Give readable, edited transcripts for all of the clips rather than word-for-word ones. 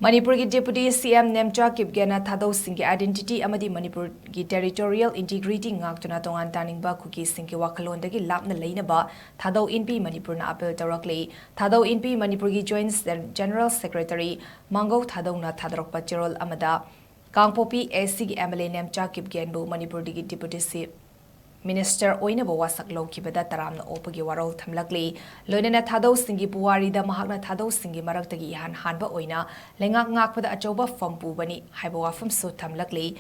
Manipur ki Deputy CM NEMCHA KIPGEN Thadou Singhi Identity Amadi Manipur ki Territorial Integrity NGAKTUNA TONGAN TANINGBA Kuki Singgi Wakhallon Dagi Lapna Leinaba Thadou Inpi Manipur na appeal Tourakli Thadou Inpi Manipur ki Joint General Secretary Mango Thadou na Thadrokpa Cherol Amada Kangpopi SINGHI MLA NEMCHA KIPGEN bu Manipur ki Deputy CM Minister Oina Bawasak Low Kibada Taramna Opagi Warol Tamlakli, Loinana Thadou Singhi Puari the Mahagna Thadou Singhi Maraktagi Han Hanba Oina, Lengak Ngakpada Ajoba from Pubani, Haibawa from So Tamlakli,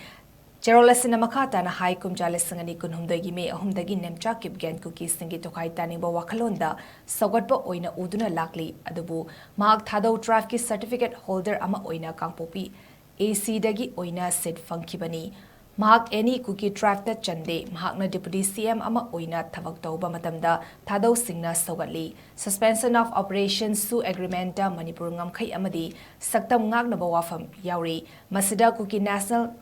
Cherolasina Makata na Hai Kumjalasangani Kunhumdagi me Ahumdagi NEMCHA KIPGEN Kuki Singhi Tokai TANINGBA Wakhallon da Sawatba Oina Uduna Lakli Adubu, Mahag Thadou Trafki Certificate Holder Ama Oina Kangpopi, AC Dagi Oina said Funkibani. Mahak any Kuki Trafta Chande, Mahakna Deputy CM Ama Oina Thavak Tauba Matamda, Thadou Singna Sogatli, Suspension of Operations Su Agreementa Manipur Ngamkai Amadi, Saktam Ngagna Bawafam Yauri, Masida Kuki National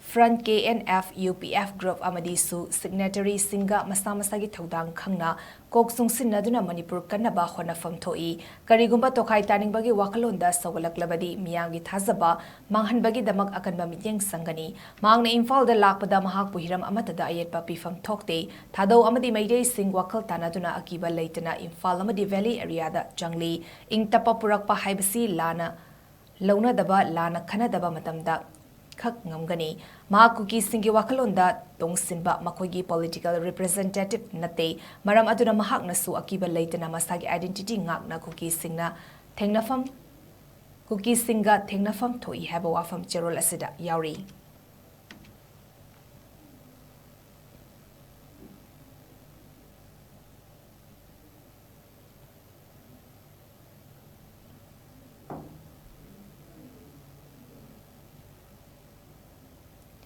Front KNF UPF Group Amadi Su Signatory Singa Masamasagi Thaudang Khangna Kok Sungsin Naduna Manipur Kanaba Honafam Toi Karigumba Tokai Taningbagi Wakhallon da Sawalaklabadi Miyangi Thazaba Manghanbagi Damak Akanba Mityang Sangani Mangna Imphal da Lakpada Mahak Puhiram Amatada Ayetpa Pifam Tokte Thadou Amadi Maidei Sing Wakhal Tanaduna Akiba Leitana Imphal Amadi Valley Area da Jangli Ing Tapa Purakpa Haibasi Lana Launa Daba Lana Kanadaba Matamda Khak Ngamgani Kuki Singgi Wakhallon da Tongsinba Makogi political representative Nate Maram Aduna Mahakna Su Akiba Leitana Masagi identity Ngakna Kuki Singna Tengnafam Kuki Singa Tengnafam Toi Habawafam Cherol Asida Yauri